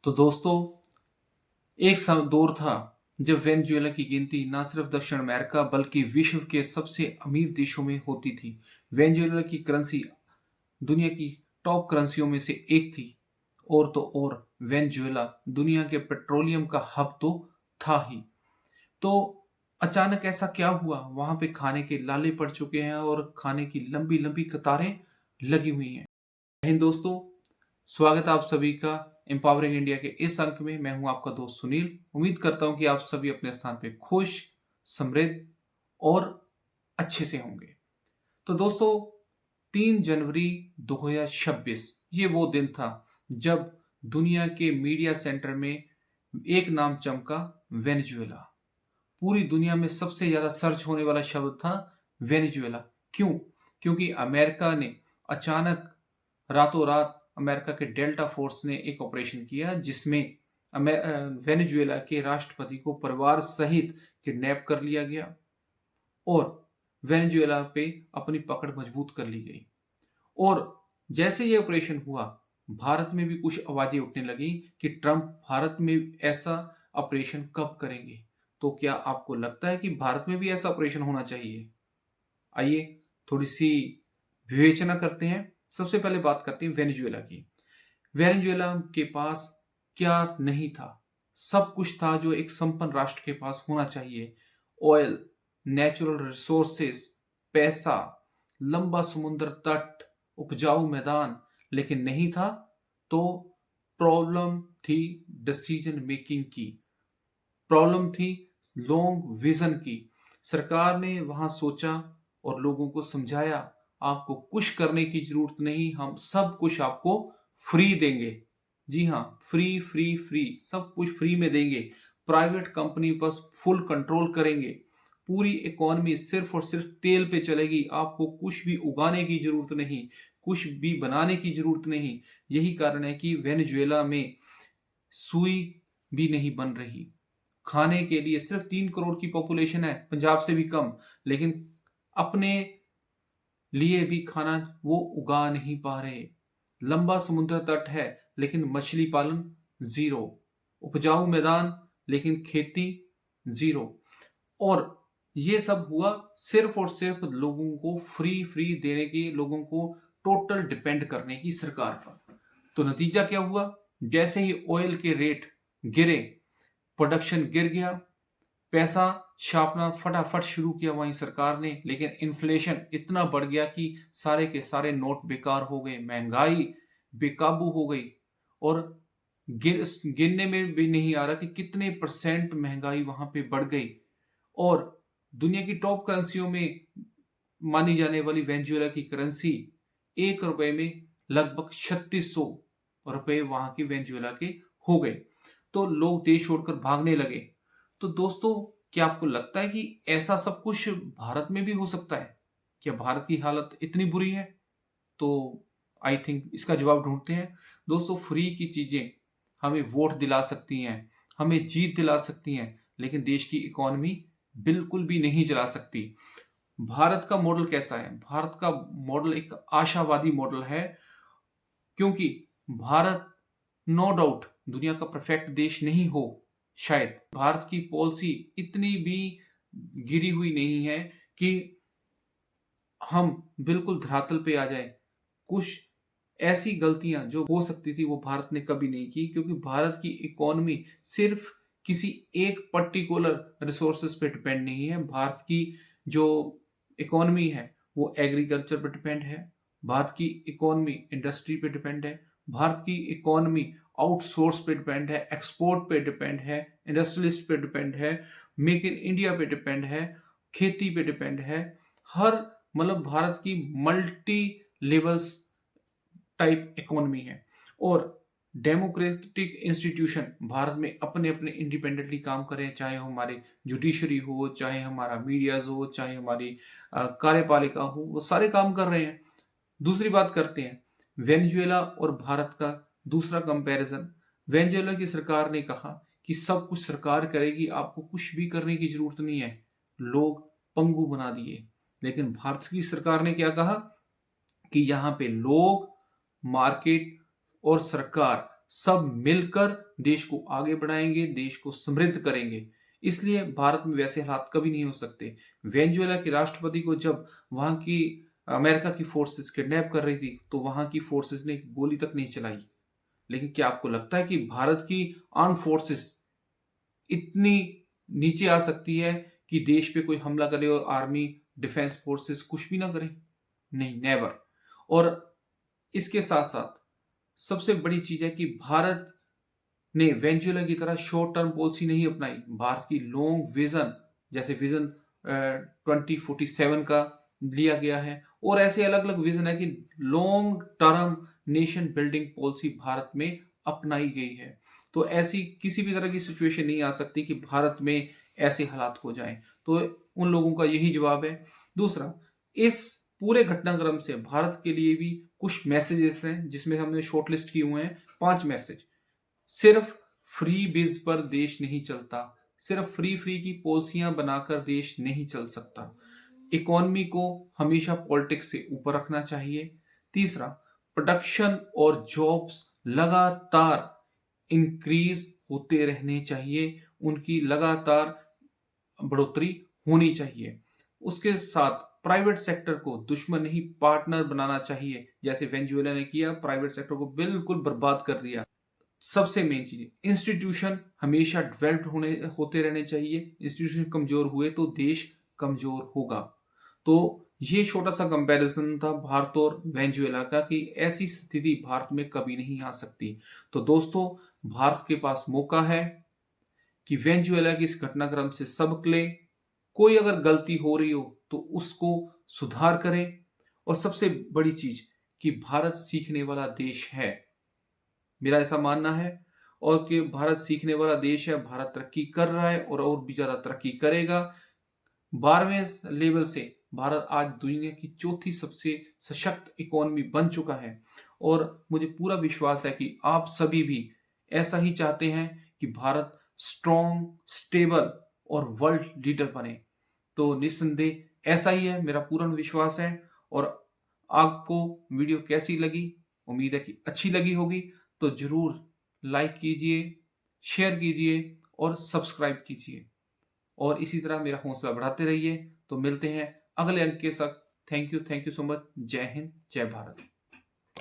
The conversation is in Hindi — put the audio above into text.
तो दोस्तों, दौर था जब वेनेजुएला की गिनती न सिर्फ दक्षिण अमेरिका बल्कि विश्व के सबसे अमीर देशों में होती थी। वेनेजुएला की करेंसी दुनिया की टॉप करेंसियों में से एक थी। और तो और वेनेजुएला दुनिया के पेट्रोलियम का हब तो था ही। तो अचानक ऐसा क्या हुआ? वहां पे खाने के लाले पड़ चुके हैं और खाने की लंबी लंबी कतारें लगी हुई हैं। जय हिंद दोस्तों, स्वागत है आप सभी का एम्पावरिंग इंडिया के इस अंक में। मैं हूं आपका दोस्त सुनील। उम्मीद करता हूं कि आप सभी अपने स्थान पे खुश, समृद्ध और अच्छे से होंगे। तो दोस्तों, 3 जनवरी 2026 ये वो दिन था जब दुनिया के मीडिया सेंटर में एक नाम चमका, वेनेजुएला। पूरी दुनिया में सबसे ज्यादा सर्च होने वाला शब्द था वेनेजुएला। क्यों? क्योंकि अमेरिका ने अचानक रातों रात अमेरिका के डेल्टा फोर्स ने एक ऑपरेशन किया जिसमें वेनेजुएला के राष्ट्रपति को परिवार सहित किडनैप कर लिया गया और वेनेजुएला पे अपनी पकड़ मजबूत कर ली गई। और जैसे ये ऑपरेशन हुआ, भारत में भी कुछ आवाजें उठने लगी कि ट्रंप भारत में ऐसा ऑपरेशन कब करेंगे। तो क्या आपको लगता है कि भारत में भी ऐसा ऑपरेशन होना चाहिए? आइए थोड़ी सी विवेचना करते हैं। सबसे पहले बात करते हैं वेनेजुएला की। वेनेजुएला के पास क्या नहीं था? सब कुछ था जो एक संपन्न राष्ट्र के पास होना चाहिए। ऑयल, नेचुरल रिसोर्सेस, पैसा, लंबा समुद्र तट, उपजाऊ मैदान। लेकिन नहीं था। तो प्रॉब्लम थी डिसीजन मेकिंग की, प्रॉब्लम थी लॉन्ग विजन की। सरकार ने वहां सोचा और लोगों को समझाया, आपको कुछ करने की जरूरत नहीं, हम सब कुछ आपको फ्री देंगे। जी हाँ, फ्री फ्री फ्री, सब कुछ फ्री में देंगे। प्राइवेट कंपनी पर फुल कंट्रोल करेंगे। पूरी इकोनॉमी सिर्फ और सिर्फ तेल पे चलेगी। आपको कुछ भी उगाने की जरूरत नहीं, कुछ भी बनाने की जरूरत नहीं। यही कारण है कि वेनेजुएला में सुई भी नहीं बन रही। खाने के लिए सिर्फ 3 करोड़ की पॉपुलेशन है, पंजाब से भी कम, लेकिन अपने लिए भी खाना वो उगा नहीं पा रहे। लंबा समुद्र तट है लेकिन मछली पालन जीरो, उपजाऊ मैदान लेकिन खेती जीरो। और ये सब हुआ सिर्फ और सिर्फ लोगों को फ्री फ्री देने की, लोगों को टोटल डिपेंड करने की सरकार पर। तो नतीजा क्या हुआ? जैसे ही ऑयल के रेट गिरे, प्रोडक्शन गिर गया, पैसा छापना फटाफट शुरू किया वहीं सरकार ने। लेकिन इन्फ्लेशन इतना बढ़ गया कि सारे के सारे नोट बेकार हो गए, महंगाई बेकाबू हो गई। और गिनने में भी नहीं आ रहा कि कितने परसेंट महंगाई वहां पे बढ़ गई। और दुनिया की टॉप करेंसियों में मानी जाने वाली वेनेजुएला की करेंसी 1 रुपए में लगभग 3600 रुपए वहां की वेनेजुएला के हो गए। तो लोग देश छोड़कर भागने लगे। तो दोस्तों, क्या आपको लगता है कि ऐसा सब कुछ भारत में भी हो सकता है? क्या भारत की हालत इतनी बुरी है? तो आई थिंक इसका जवाब ढूंढते हैं। दोस्तों, फ्री की चीजें हमें वोट दिला सकती हैं, हमें जीत दिला सकती हैं, लेकिन देश की इकोनॉमी बिल्कुल भी नहीं चला सकती। भारत का मॉडल कैसा है? भारत का मॉडल एक आशावादी मॉडल है, क्योंकि भारत नो डाउट दुनिया का परफेक्ट देश नहीं हो, शायद भारत की पॉलिसी इतनी भी गिरी हुई नहीं है कि हम बिल्कुल धरातल पे आ जाए। कुछ ऐसी गलतियां जो हो सकती थी वो भारत ने कभी नहीं की, क्योंकि भारत की इकोनॉमी सिर्फ किसी एक पर्टिकुलर रिसोर्सेज पे डिपेंड नहीं है। भारत की जो इकोनॉमी है वो एग्रीकल्चर पे डिपेंड है, भारत की इकोनॉमी इंडस्ट्री पे डिपेंड है, भारत की इकोनॉमी आउटसोर्स पे डिपेंड है, एक्सपोर्ट पे डिपेंड है, इंडस्ट्रियलिस्ट पे डिपेंड है, मेक इन इंडिया पे डिपेंड है, खेती पे डिपेंड है। हर मतलब भारत की मल्टी लेवल्स टाइप इकोनॉमी है। और डेमोक्रेटिक इंस्टीट्यूशन भारत में अपने अपने इंडिपेंडेंटली काम करें, चाहे हमारे जुडिशरी हो, चाहे हमारा मीडियाज हो, चाहे हमारी कार्यपालिका हो, वो सारे काम कर रहे हैं। दूसरी बात करते हैं वेनेजुएला और भारत का दूसरा कंपैरिजन। वेनेजुएला की सरकार ने कहा कि सब कुछ सरकार करेगी, आपको कुछ भी करने की जरूरत नहीं है। लोग पंगु बना दिए। लेकिन भारत की सरकार ने क्या कहा कि यहाँ पे लोग, मार्केट और सरकार सब मिलकर देश को आगे बढ़ाएंगे, देश को समृद्ध करेंगे। इसलिए भारत में वैसे हालात कभी नहीं हो सकते। वेनेजुएला के राष्ट्रपति को जब वहां की अमेरिका की फोर्सेस किडनैप कर रही थी तो वहां की फोर्सेस ने एक गोली तक नहीं चलाई। लेकिन क्या आपको लगता है कि भारत की आर्म फोर्सेस इतनी नीचे आ सकती है कि देश पे कोई हमला करे और आर्मी डिफेंस फोर्सेस कुछ भी ना करें? नहीं, नेवर। और इसके साथ साथ सबसे बड़ी चीज है कि भारत ने वेनेजुएला की तरह शॉर्ट टर्म पॉलिसी नहीं अपनाई। भारत की लॉन्ग विजन, जैसे विजन 2047 का लिया गया है, और ऐसे अलग अलग विजन है कि long term nation building policy Bharat में अपनाई गई है। तो ऐसी किसी भी तरह की सिचुएशन नहीं आ सकती कि भारत में ऐसे हालात हो जाएं। तो उन लोगों का यही जवाब है। दूसरा, इस पूरे घटनाक्रम से भारत के लिए भी कुछ मैसेजेस हैं जिसमें हमने शॉर्टलिस्ट किए हुए हैं 5 मैसेज। सिर्फ फ्री बीज पर देश नहीं चलता, सिर्फ फ्री की पॉलिसियां बनाकर देश नहीं चल सकता। इकोनॉमी को हमेशा पॉलिटिक्स से ऊपर रखना चाहिए। तीसरा, प्रोडक्शन और जॉब्स लगातार इंक्रीज होते रहने चाहिए, उनकी लगातार बढ़ोतरी होनी चाहिए। उसके साथ प्राइवेट सेक्टर को दुश्मन नहीं पार्टनर बनाना चाहिए, जैसे वेनेजुएला ने किया, प्राइवेट सेक्टर को बिल्कुल बर्बाद कर दिया। सबसे मेन चीज, इंस्टीट्यूशन हमेशा डेवलप्ड होते रहने चाहिए। इंस्टीट्यूशन कमजोर हुए तो देश कमजोर होगा। तो ये छोटा सा कंपैरिजन था भारत और वेनेजुएला का कि ऐसी स्थिति भारत में कभी नहीं आ सकती। तो दोस्तों, भारत के पास मौका है कि वेनेजुएला की इस घटनाक्रम से सबक ले। कोई अगर गलती हो रही हो तो उसको सुधार करें। और सबसे बड़ी चीज कि भारत सीखने वाला देश है, मेरा ऐसा मानना है। और कि भारत सीखने वाला देश है, भारत तरक्की कर रहा है और भी ज्यादा तरक्की करेगा। 12वें लेवल से भारत आज दुनिया की चौथी सबसे सशक्त इकोनॉमी बन चुका है। और मुझे पूरा विश्वास है कि आप सभी भी ऐसा ही चाहते हैं कि भारत स्ट्रॉन्ग, स्टेबल और वर्ल्ड लीडर बने। तो निस्संदेह ऐसा ही है, मेरा पूर्ण विश्वास है। और आपको वीडियो कैसी लगी? उम्मीद है कि अच्छी लगी होगी। तो जरूर लाइक कीजिए, शेयर कीजिए और सब्सक्राइब कीजिए। और इसी तरह मेरा हौसला बढ़ाते रहिए। तो मिलते हैं अगले अंक के साथ। Thank you so much. जय हिंद, जय भारत।